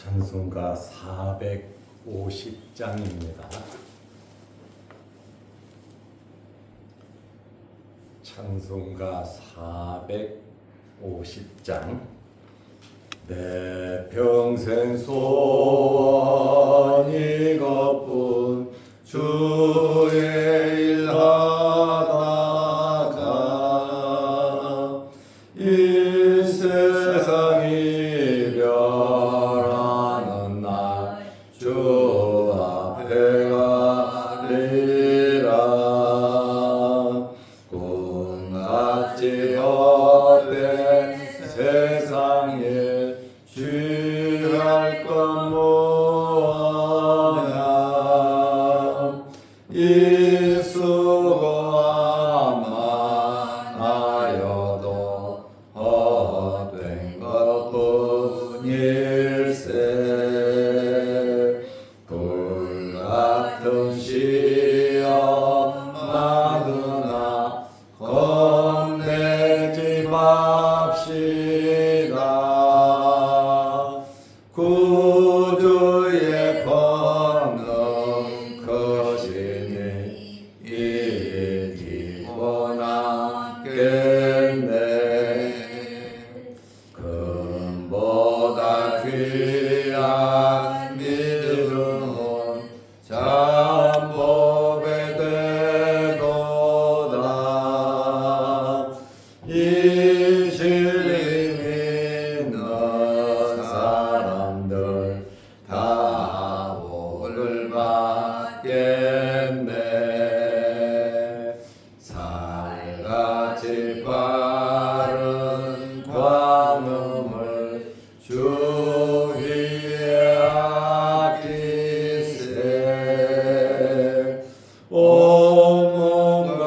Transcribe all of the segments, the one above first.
찬송가 450장입니다. 찬송가 450장. 내 평생 소원 이것뿐 주의 일 하다가 이 세상 이별하는 날 주 앞에 가리라. 꿈같이 헛된 세상 일 취할 것 무엇냐. 이 수고만 하여도 헛된 것뿐일세. 불같은 시험 받으나 겁내지 맙시다. 구주의 권능 크시니 이기고 남겠네. 금보다 귀한 믿음은 잠복에 되도다. 이 진리 믿는 사람들 다 복을 받겠네. 살같이 바른 관음을 주 위에 아끼세. 온 몸과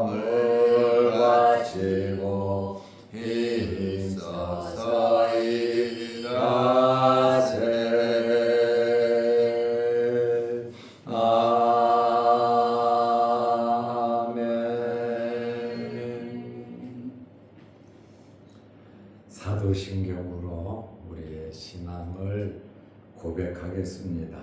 마음을 바치고 힘써서 일하세. 아멘. 사도신경으로 우리의 신앙을 고백하겠습니다.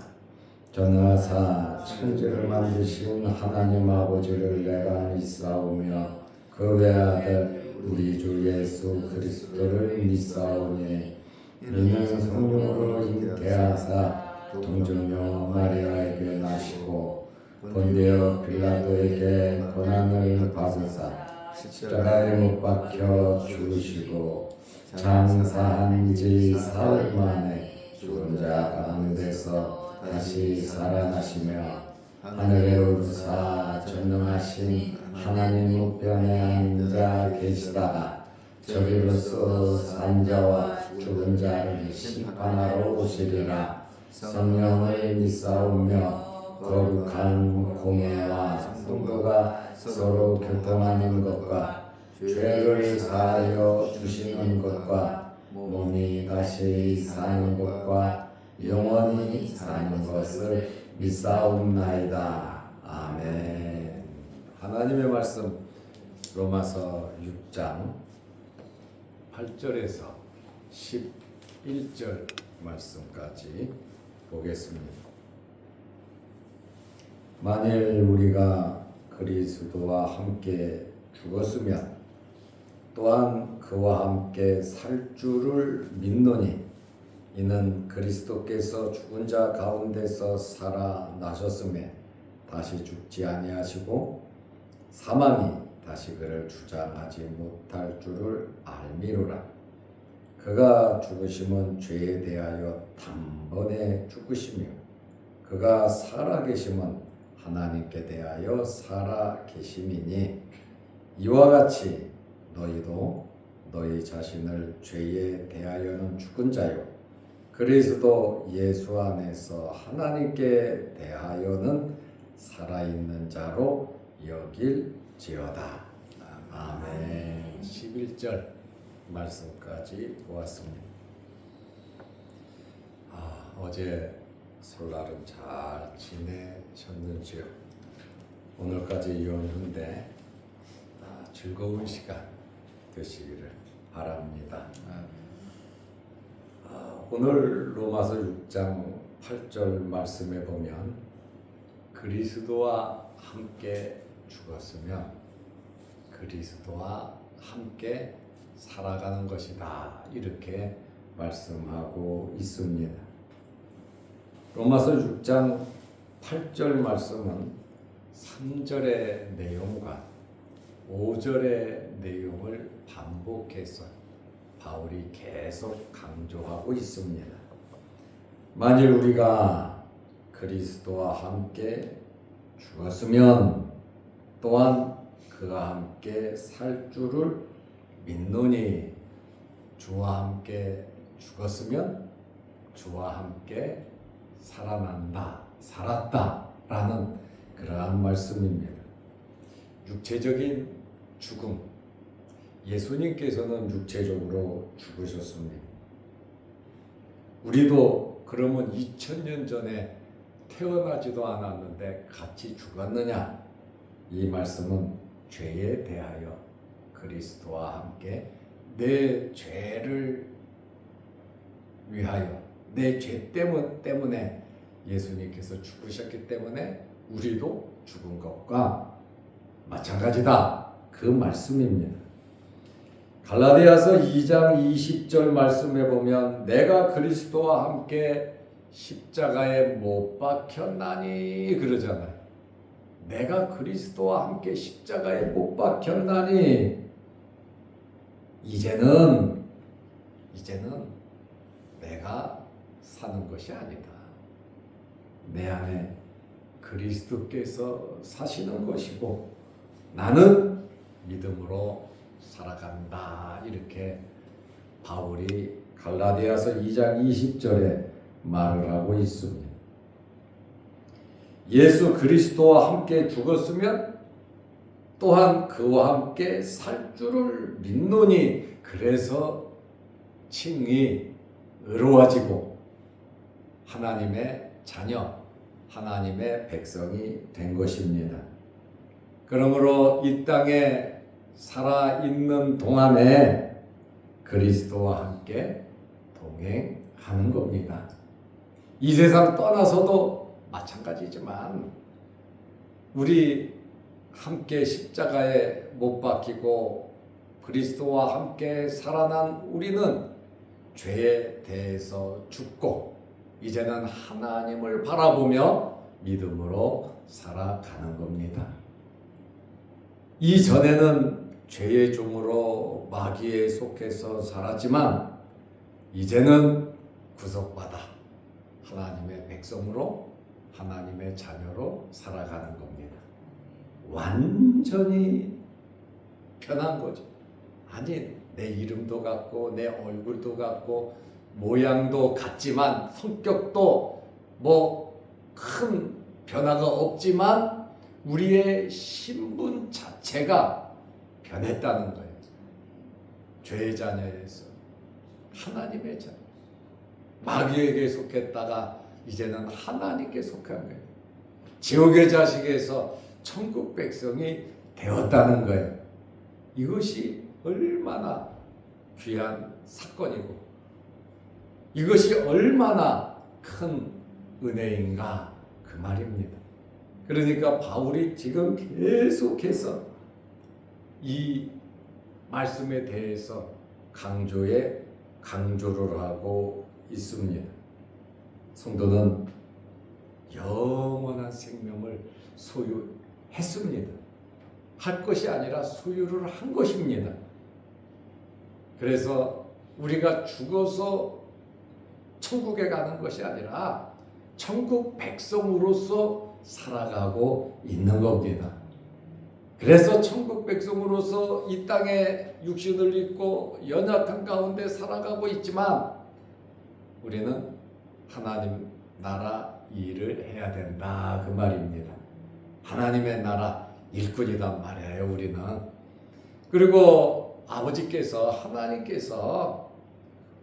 전하사 천지를 만드신 하나님 아버지를 내가 믿사오며 그 외아들 우리 주 예수 그리스도를 믿사오니 이는 성령으로 잉태하사 동정녀 마리아에게 나시고 본디오 빌라도에게 고난을 받으사 십자가에 못 박혀 죽으시고 장사한 지 사흘 만에 죽은 자 가운데서 다시 살아나시며 하늘에 오르사 전능하신 하나님 우편에 앉아 계시다가 저리로서 산 자와 죽은 자를 심판하러 오시리라. 성령을 믿사오며 거룩한 공예와 성도가 서로 교통하는 것과 죄를 사하여 주시는 것과 몸이 다시 사는 것과 영원히 사는 것을 믿사옵나이다. 아멘. 하나님의 말씀 로마서 6장 8절에서 11절 말씀까지 보겠습니다. 만일 우리가 그리스도와 함께 죽었으면 또한 그와 함께 살 줄을 믿노니 이는 그리스도께서 죽은 자 가운데서 살아나셨음에 다시 죽지 아니하시고 사망이 다시 그를 주장하지 못할 줄을 알미로라. 그가 죽으심은 죄에 대하여 단번에 죽으시며 그가 살아계심은 하나님께 대하여 살아계심이니 이와 같이 너희도 너희 자신을 죄에 대하여는 죽은 자요 그리스도 예수 안에서 하나님께 대하여는 살아있는 자로 여길지어다. 아멘. 11절 말씀까지 보았습니다. 어제 설날은 잘 지내셨는지요? 오늘까지 연휴인데 즐거운 시간 되시기를 바랍니다. 오늘 로마서 6장 8절 말씀에 보면 그리스도와 함께 죽었으면 그리스도와 함께 살아가는 것이다, 이렇게 말씀하고 있습니다. 로마서 6장 8절 말씀은 3절의 내용과 5절의 내용을 반복해서 바울이 계속 강조하고 있습니다. 만일 우리가 그리스도와 함께 죽었으면 또한 그와 함께 살 줄을 믿노니, 주와 함께 죽었으면 주와 함께 살았다라는 그러한 말씀입니다. 육체적인 죽음, 예수님께서는 육체적으로 죽으셨습니다. 우리도 그러면 2000년 전에 태어나지도 않았는데 같이 죽었느냐? 이 말씀은 죄에 대하여 그리스도와 함께 내 죄를 위하여, 내 죄 때문에 예수님께서 죽으셨기 때문에 우리도 죽은 것과 마찬가지다, 그 말씀입니다. 갈라디아서 2장 20절 말씀에 보면 내가 그리스도와 함께 십자가에 못 박혔나니 그러잖아요. 내가 그리스도와 함께 십자가에 못 박혔나니, 이제는 내가 사는 것이 아니다. 내 안에 그리스도께서 사시는 것이고 나는 믿음으로 살아간다, 이렇게 바울이 갈라디아서 2장 20절에 말을 하고 있습니다. 예수 그리스도와 함께 죽었으면 또한 그와 함께 살 줄을 믿노니, 그래서 칭이 의로워지고 하나님의 자녀, 하나님의 백성이 된 것입니다. 그러므로 이 땅에 살아있는 동안에 그리스도와 함께 동행하는 겁니다. 이 세상 떠나서도 마찬가지지만 우리 함께 십자가에 못 박히고 그리스도와 함께 살아난 우리는 죄에 대해서 죽고 이제는 하나님을 바라보며 믿음으로 살아가는 겁니다. 이전에는 죄의 종으로 마귀에 속해서 살았지만 이제는 구속받아 하나님의 백성으로, 하나님의 자녀로 살아가는 겁니다. 완전히 변한 거죠. 아니, 내 이름도 같고 내 얼굴도 같고 모양도 같지만 성격도 뭐 큰 변화가 없지만 우리의 신분 자체가 변했다는 거예요. 죄의 자녀에서 하나님의 자녀, 마귀에게 속했다가 이제는 하나님께 속한 거예요. 지옥의 자식에서 천국 백성이 되었다는 거예요. 이것이 얼마나 귀한 사건이고 이것이 얼마나 큰 은혜인가, 그 말입니다. 그러니까 바울이 지금 계속해서 이 말씀에 대해서 강조를 하고 있습니다. 성도는 영원한 생명을 소유했습니다. 할 것이 아니라 소유를 한 것입니다. 그래서 우리가 죽어서 천국에 가는 것이 아니라 천국 백성으로서 살아가고 있는 겁니다. 그래서 천국 백성으로서 이 땅에 육신을 입고 연약한 가운데 살아가고 있지만 우리는 하나님 나라 일을 해야 된다, 그 말입니다. 하나님의 나라 일꾼이란 말이에요, 우리는. 그리고 아버지께서, 하나님께서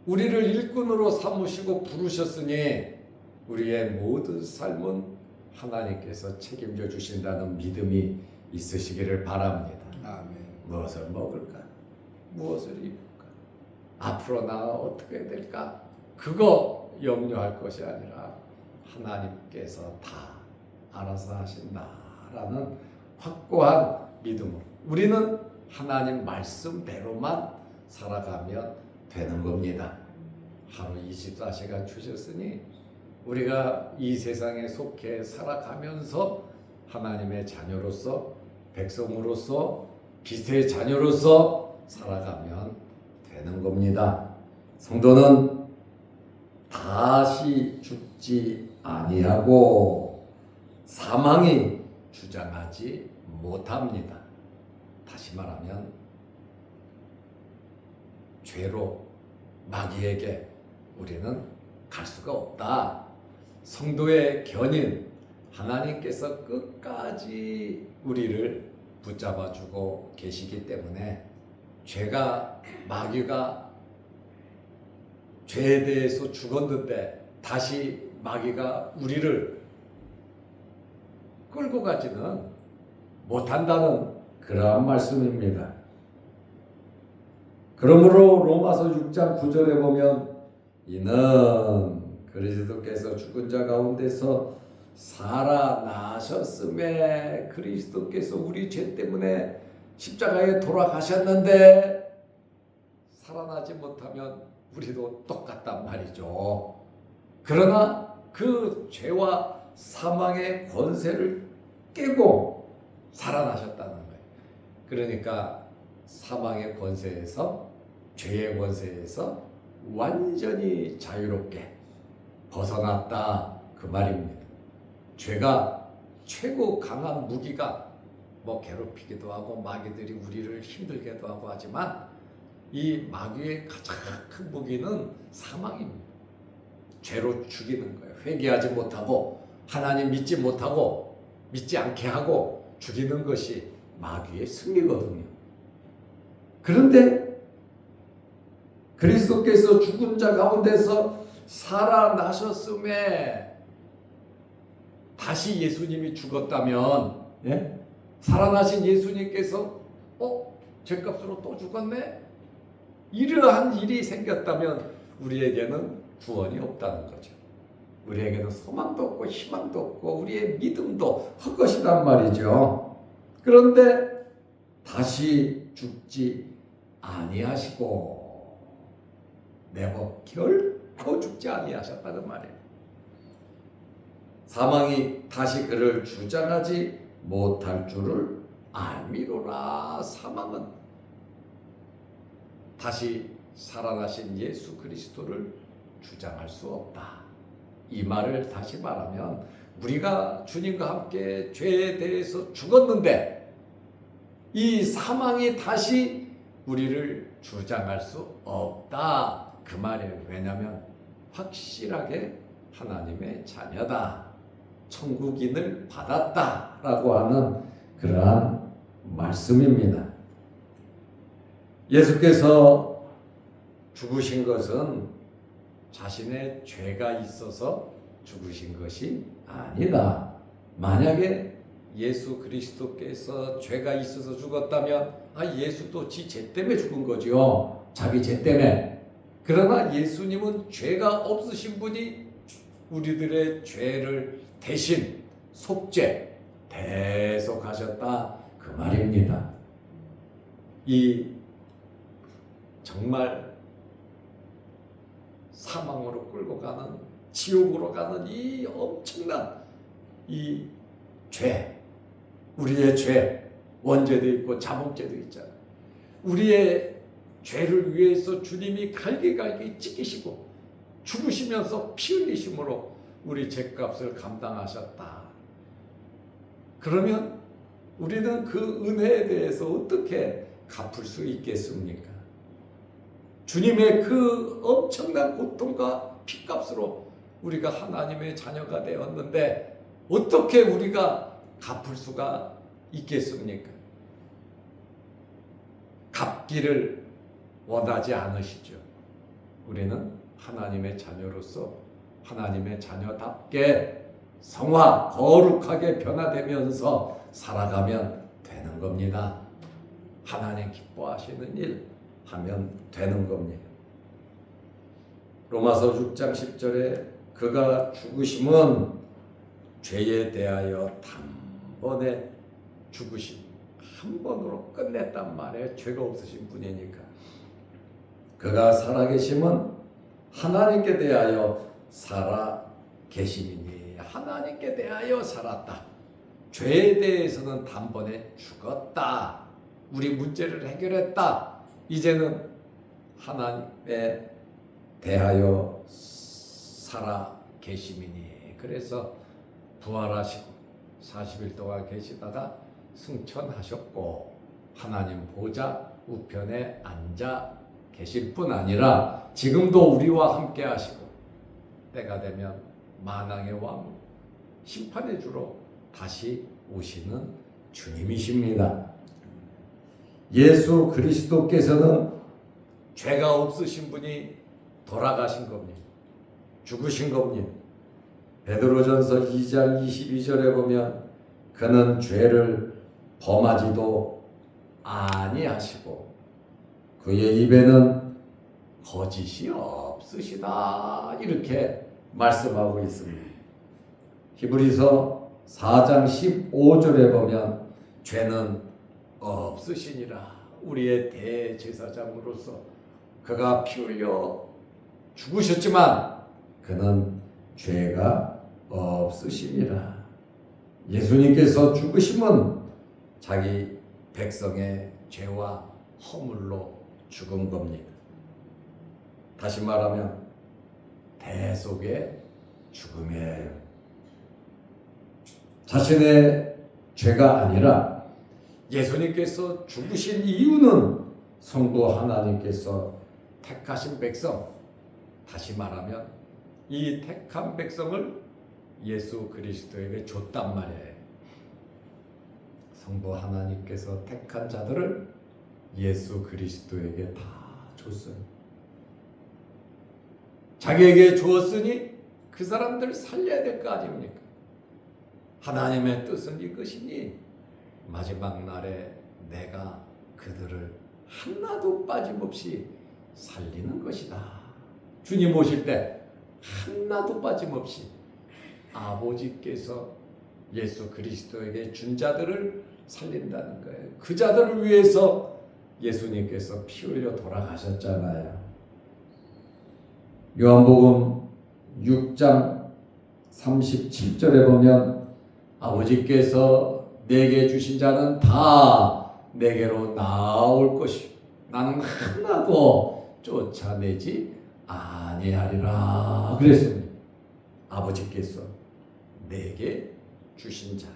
우리를 일꾼으로 삼으시고 부르셨으니 우리의 모든 삶은 하나님께서 책임져 주신다는 믿음이 있으시기를 바랍니다. 아멘. 무엇을 먹을까? 무엇을 입을까? 앞으로 나 어떻게 될까? 그거 염려할 것이 아니라 하나님께서 다 알아서 하신다라는 확고한 믿음으로 우리는 하나님 말씀대로만 살아가면 되는 겁니다. 하루 24시간 주셨으니 우리가 이 세상에 속해 살아가면서 하나님의 자녀로서 백성으로서 빛의 자녀로서 살아가면 되는 겁니다. 성도는 다시 죽지 아니하고 사망이 주장하지 못합니다. 다시 말하면 죄로 마귀에게 우리는 갈 수가 없다. 성도의 견인 하나님께서 끝까지 우리를 붙잡아주고 계시기 때문에 마귀가 죄에 대해서 죽었는데 다시 마귀가 우리를 끌고 가지는 못한다는 그러한 말씀입니다. 그러므로 로마서 6장 9절에 보면 이는 그리스도께서 죽은 자 가운데서 살아나셨음에 그리스도께서 우리 죄 때문에 십자가에 돌아가셨는데 살아나지 못하면 우리도 똑같단 말이죠. 그러나 그 죄와 사망의 권세를 깨고 살아나셨다는 거예요. 그러니까 사망의 권세에서 죄의 권세에서 완전히 자유롭게 벗어났다 그 말입니다. 죄가 최고 강한 무기가 괴롭히기도 하고 마귀들이 우리를 힘들게도 하고 하지만 이 마귀의 가장 큰 무기는 사망입니다. 죄로 죽이는 거예요. 회개하지 못하고 하나님 믿지 못하고 믿지 않게 하고 죽이는 것이 마귀의 승리거든요. 그런데 그리스도께서 죽은 자 가운데서 살아나셨음에 다시 예수님이 죽었다면 살아나신 예수님께서 죄값으로 또 죽었네? 이러한 일이 생겼다면 우리에게는 구원이 없다는 거죠. 우리에게는 소망도 없고 희망도 없고 우리의 믿음도 헛것이란 말이죠. 그런데 다시 죽지 아니하시고 내버 결코 죽지 아니하셨다는 말이에요. 사망이 다시 그를 주장하지 못할 줄을 알미로라. 사망은 다시 살아나신 예수 그리스도를 주장할 수 없다. 이 말을 다시 말하면 우리가 주님과 함께 죄에 대해서 죽었는데 이 사망이 다시 우리를 주장할 수 없다. 그 말이에요. 왜냐하면 확실하게 하나님의 자녀다. 천국인을 받았다라고 하는 그러한 말씀입니다. 예수께서 죽으신 것은 자신의 죄가 있어서 죽으신 것이 아니다. 만약에 예수 그리스도께서 죄가 있어서 죽었다면 예수도 지 죄 때문에 죽은 거죠. 자기 죄 때문에. 그러나 예수님은 죄가 없으신 분이 우리들의 죄를 대신 속죄 대속하셨다 그 말입니다. 이 정말 사망으로 끌고 가는 지옥으로 가는 이 엄청난 이 죄, 우리의 죄, 원죄도 있고 자범죄도 있잖아요. 우리의 죄를 위해서 주님이 갈기갈기 찢기시고 죽으시면서 피 흘리심으로 우리 죄값을 감당하셨다. 그러면 우리는 그 은혜에 대해서 어떻게 갚을 수 있겠습니까? 주님의 그 엄청난 고통과 피값으로 우리가 하나님의 자녀가 되었는데 어떻게 우리가 갚을 수가 있겠습니까? 갚기를 원하지 않으시죠. 우리는 하나님의 자녀로서 하나님의 자녀답게 성화, 거룩하게 변화되면서 살아가면 되는 겁니다. 하나님 기뻐하시는 일 하면 되는 겁니다. 로마서 6장 10절에 그가 죽으심은 죄에 대하여 단번에 죽으심, 한 번으로 끝냈단 말이에요. 죄가 없으신 분이니까. 그가 살아계심은 하나님께 대하여 살아 계심이니, 하나님께 대하여 살았다. 죄에 대해서는 단번에 죽었다. 우리 문제를 해결했다. 이제는 하나님에 대하여 살아 계심이니. 그래서 부활하시고 40일 동안 계시다가 승천하셨고 하나님 보좌 우편에 앉아 계실 뿐 아니라 지금도 우리와 함께 하시고 때가 되면 만왕의 왕 심판의 주로 다시 오시는 주님이십니다. 예수 그리스도께서는 죄가 없으신 분이 돌아가신 겁니다. 죽으신 겁니다. 베드로전서 2장 22절에 보면 그는 죄를 범하지도 아니하시고 그의 입에는 거짓이 없으시다. 이렇게 말씀하고 있습니다. 히브리서 4장 15절에 보면 죄는 없으시니라. 우리의 대제사장으로서 그가 피 흘려 죽으셨지만 그는 죄가 없으시니라. 예수님께서 죽으심은 자기 백성의 죄와 허물로 죽은 겁니다. 다시 말하면 대속의 죽음이에요. 자신의 죄가 아니라 예수님께서 죽으신 이유는 성부 하나님께서 택하신 백성, 다시 말하면 이 택한 백성을 예수 그리스도에게 줬단 말이에요. 성부 하나님께서 택한 자들을 예수 그리스도에게 다 줬어요. 자기에게 주었으니 그 사람들 살려야 될 거 아닙니까? 하나님의 뜻은 이것이니 마지막 날에 내가 그들을 하나도 빠짐없이 살리는 것이다. 주님 오실 때 하나도 빠짐없이 아버지께서 예수 그리스도에게 준 자들을 살린다는 거예요. 그 자들을 위해서 예수님께서 피 흘려 돌아가셨잖아요. 요한복음 6장 37절에 보면 아버지께서 내게 주신 자는 다 내게로 나올 것이요 나는 하나도 쫓아내지 아니하리라 그랬습니다. 아버지께서 내게 주신 자.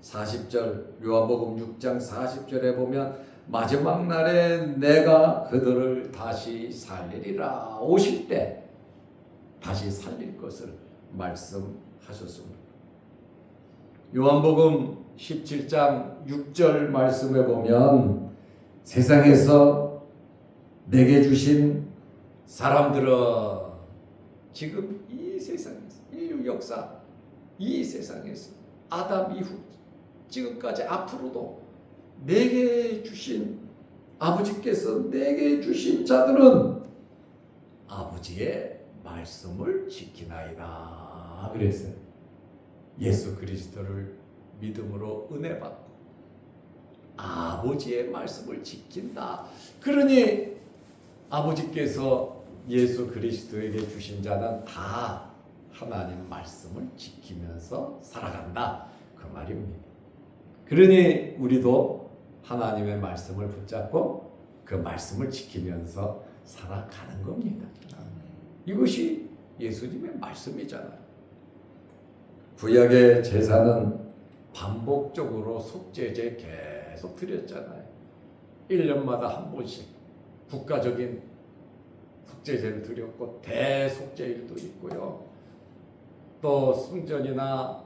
40절 요한복음 6장 40절에 보면 마지막 날에 내가 그들을 다시 살리리라. 오실 때 다시 살릴 것을 말씀하셨습니다. 요한복음 17장 6절 말씀에 보면 세상에서 내게 주신 사람들은 지금 이 세상에서 인류 역사 이 세상에서 아담 이후 지금까지 앞으로도 내게 주신 아버지께서 내게 주신 자들은 아버지의 말씀을 지키나이다 그랬어요. 예수 그리스도를 믿음으로 은혜 받고 아버지의 말씀을 지킨다. 그러니 아버지께서 예수 그리스도에게 주신 자는 다 하나님 말씀을 지키면서 살아간다 그 말입니다. 그러니 우리도 하나님의 말씀을 붙잡고 그 말씀을 지키면서 살아가는 겁니다. 이것이 예수님의 말씀이잖아요. 구약의 제사는 반복적으로 속죄제 계속 드렸잖아요. 1년마다 한 번씩 국가적인 속죄제를 드렸고 대속죄일도 있고요. 또 성전이나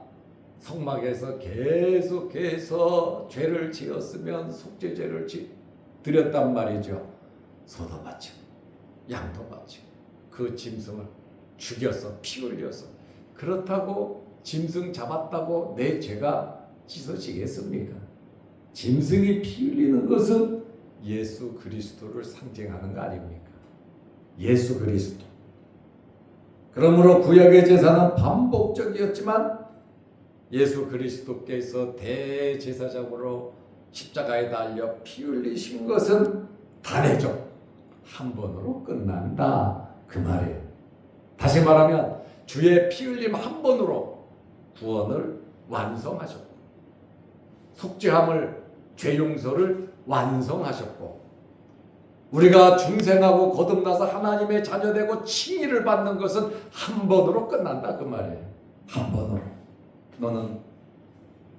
성막에서 계속해서 죄를 지었으면 속죄제를 드렸단 말이죠. 소도 바치고 양도 바치고 그 짐승을 죽여서 피 흘려서 그렇다고 짐승 잡았다고 내 죄가 씻어지겠습니까? 짐승이 피 흘리는 것은 예수 그리스도를 상징하는 거 아닙니까? 예수 그리스도 그러므로 구약의 제사는 반복적이었지만 예수 그리스도께서 대제사장으로 십자가에 달려 피 흘리신 것은 단회적 한 번으로 끝난다 그 말이에요. 다시 말하면 주의 피 흘림 한 번으로 구원을 완성하셨고 속죄함을 죄 용서를 완성하셨고 우리가 중생하고 거듭나서 하나님의 자녀되고 칭의를 받는 것은 한 번으로 끝난다 그 말이에요. 한 번으로. 너는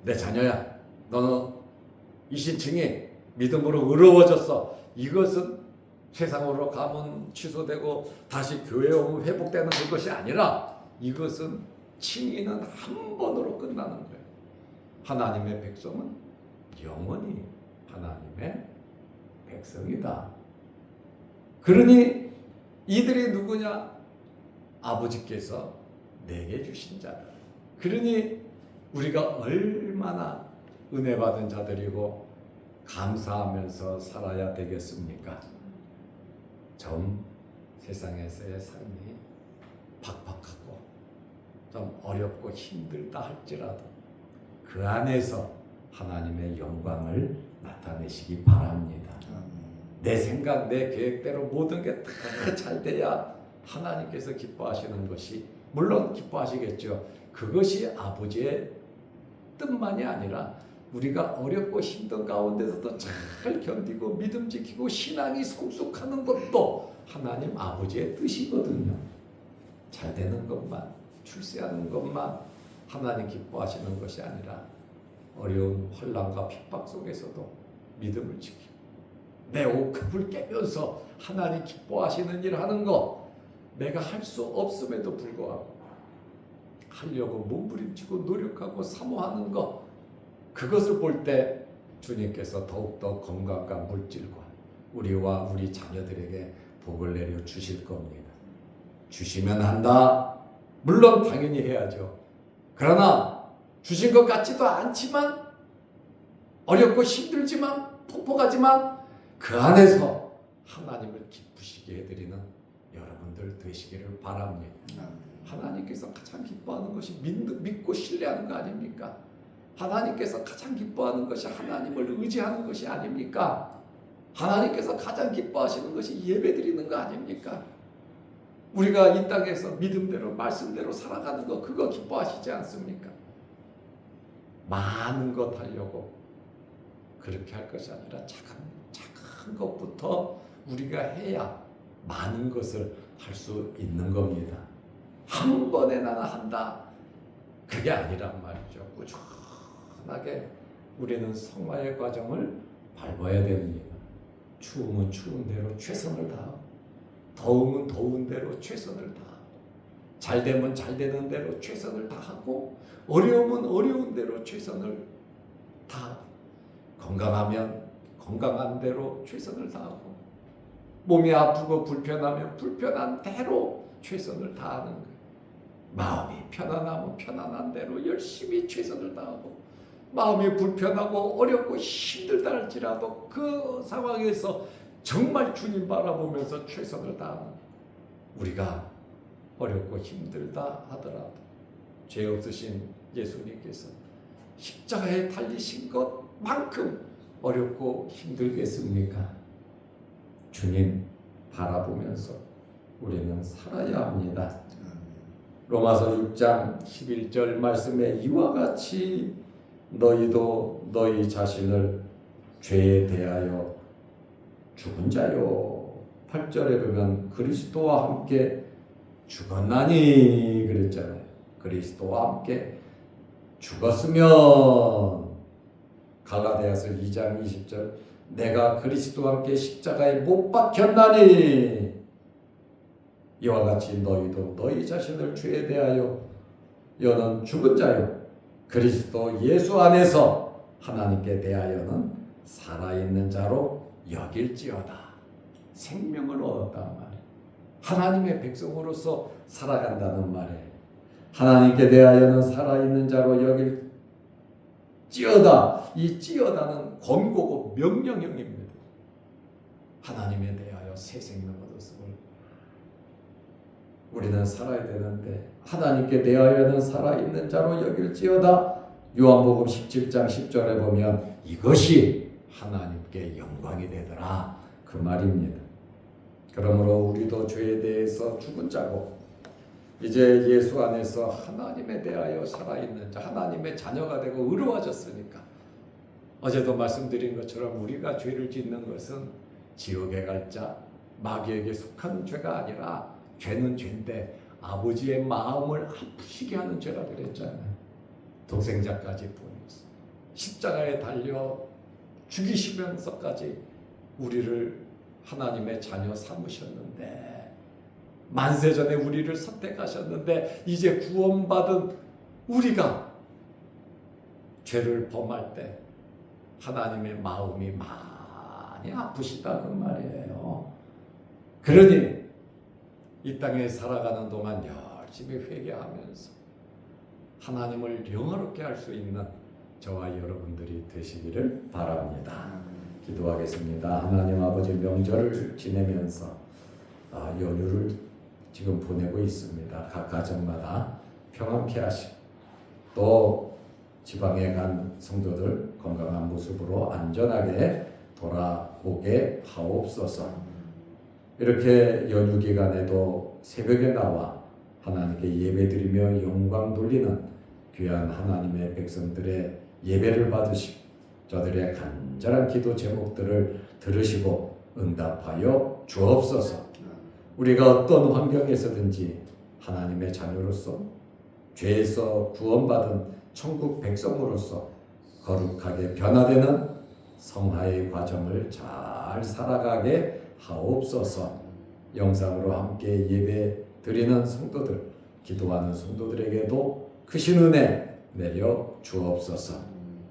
내 자녀야. 너는 이신칭이 믿음으로 의로워졌어. 이것은 세상으로 가면 취소되고 다시 교회에 오면 회복되는 그것이 아니라 이것은 칭의는 한 번으로 끝나는 거예요. 하나님의 백성은 영원히 하나님의 백성이다. 그러니 이들이 누구냐? 아버지께서 내게 주신 자들. 그러니 우리가 얼마나 은혜 받은 자들이고 감사하면서 살아야 되겠습니까? 좀 세상에서의 삶이 팍팍하고 좀 어렵고 힘들다 할지라도 그 안에서 하나님의 영광을 나타내시기 바랍니다. 내 생각, 내 계획대로 모든 게 다 잘 돼야 하나님께서 기뻐하시는 것이 물론 기뻐하시겠죠. 그것이 아버지의 뜻만이 아니라 우리가 어렵고 힘든 가운데서도 잘 견디고 믿음 지키고 신앙이 성숙하는 것도 하나님 아버지의 뜻이거든요. 잘 되는 것만, 출세하는 것만 하나님 기뻐하시는 것이 아니라 어려운 환난과 핍박 속에서도 믿음을 지키고 내 옥합을 깨면서 하나님 기뻐하시는 일 하는 거 내가 할 수 없음에도 불구하고 하려고 몸부림치고 노력하고 사모하는 것 그것을 볼 때 주님께서 더욱더 건강과 물질과 우리와 우리 자녀들에게 복을 내려 주실 겁니다. 주시면 한다. 물론 당연히 해야죠. 그러나 주신 것 같지도 않지만 어렵고 힘들지만 폭폭하지만 그 안에서 하나님을 기쁘시게 해드리는 여러분들 되시기를 바랍니다. 하나님께서 가장 기뻐하는 것이 믿고 신뢰하는 거 아닙니까? 하나님께서 가장 기뻐하는 것이 하나님을 의지하는 것이 아닙니까? 하나님께서 가장 기뻐하시는 것이 예배드리는 거 아닙니까? 우리가 이 땅에서 믿음대로 말씀대로 살아가는 거 그거 기뻐하시지 않습니까? 많은 것 하려고 그렇게 할 것이 아니라 작은 것부터 우리가 해야 많은 것을 할 수 있는 겁니다. 한 번에 나는 한다. 그게 아니란 말이죠. 꾸준하게 우리는 성화의 과정을 밟아야 됩니다. 추우면 추운 대로 최선을 다하고 더우면 더운 대로 최선을 다하고 잘 되면 잘 되는 대로 최선을 다하고 어려우면 어려운 대로 최선을 다하고 건강하면 건강한 대로 최선을 다하고 몸이 아프고 불편하면 불편한 대로 최선을 다하는 거예요. 마음이 편안하면 편안한 대로 열심히 최선을 다하고 마음이 불편하고 어렵고 힘들다 할지라도 그 상황에서 정말 주님 바라보면서 최선을 다하는 우리가 어렵고 힘들다 하더라도 죄 없으신 예수님께서 십자가에 달리신 것만큼 어렵고 힘들겠습니까? 주님 바라보면서 우리는 살아야 합니다. 로마서 6장 11절 말씀에 이와 같이 너희도 너희 자신을 죄에 대하여 죽은 자요. 8절에 보면 그리스도와 함께 죽었나니 그랬잖아요. 그리스도와 함께 죽었으면 갈라디아서 2장 20절 내가 그리스도와 함께 십자가에 못 박혔나니 이와 같이 너희도 너희 자신을 죄에 대하여 여는 죽은 자요 그리스도 예수 안에서 하나님께 대하여는 살아있는 자로 여길지어다. 생명을 얻었단 말이에요. 하나님의 백성으로서 살아간다는 말이에요. 하나님께 대하여는 살아있는 자로 여길지어다. 이 찌어다는 권고고 명령형입니다. 하나님에 대하여 새 생명 얻었음을 우리는 살아야 되는데 하나님께 대하여는 살아있는 자로 여길지어다. 요한복음 17장 10절에 보면 이것이 하나님께 영광이 되더라 그 말입니다. 그러므로 우리도 죄에 대해서 죽은 자고 이제 예수 안에서 하나님에 대하여 살아있는 자, 하나님의 자녀가 되고 의로워졌으니까 어제도 말씀드린 것처럼 우리가 죄를 짓는 것은 지옥에 갈 자, 마귀에게 속한 죄가 아니라 죄는 죄인데 아버지의 마음을 아프시게 하는 죄라 그랬잖아요. 독생자까지 보내서 십자가에 달려 죽이시면서까지 우리를 하나님의 자녀 삼으셨는데 만세전에 우리를 선택하셨는데 이제 구원받은 우리가 죄를 범할 때 하나님의 마음이 많이 아프시다 그 말이에요. 그러니 이 땅에 살아가는 동안 열심히 회개하면서 하나님을 영화롭게 할 수 있는 저와 여러분들이 되시기를 바랍니다. 기도하겠습니다. 하나님 아버지 명절을 지내면서 연휴를 지금 보내고 있습니다. 각 가정마다 평안케 하시고 또 지방에 간 성도들 건강한 모습으로 안전하게 돌아오게 하옵소서. 이렇게 연휴 기간에도 새벽에 나와 하나님께 예배드리며 영광 돌리는 귀한 하나님의 백성들의 예배를 받으시고 저들의 간절한 기도 제목들을 들으시고 응답하여 주옵소서. 우리가 어떤 환경에서든지 하나님의 자녀로서 죄에서 구원받은 천국 백성으로서 거룩하게 변화되는 성화의 과정을 잘 살아가게 하옵소서. 영상으로 함께 예배 드리는 성도들, 기도하는 성도들에게도 크신 은혜 내려 주옵소서.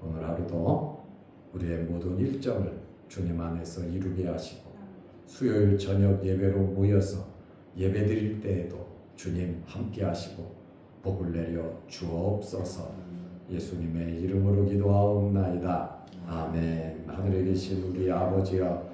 오늘 하루도 우리의 모든 일정을 주님 안에서 이루게 하시고 수요일 저녁 예배로 모여서 예배 드릴 때에도 주님 함께 하시고 복을 내려 주옵소서. 예수님의 이름으로 기도하옵나이다. 아멘. 하늘에 계신 우리 아버지여,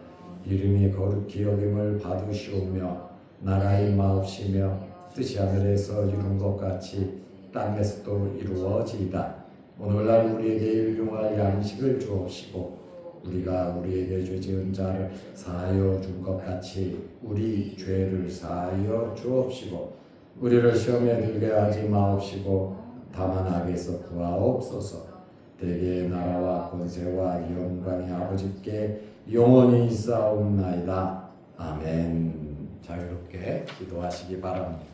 이름이 거룩히 여김을 받으시오며 나라의 마옵시며 뜻이 하늘에서 이룬 것 같이 땅에서도 이루어지이다. 오늘날 우리에게 일용할 양식을 주옵시고 우리가 우리에게 죄 지은 자를 사하여 준 것 같이 우리 죄를 사하여 주옵시고 우리를 시험에 들게 하지 마옵시고 다만 악에서 구하옵소서. 대개의 나라와 권세와 영광이 아버지께 영원히 있사옵나이다. 아멘. 자유롭게 기도하시기 바랍니다.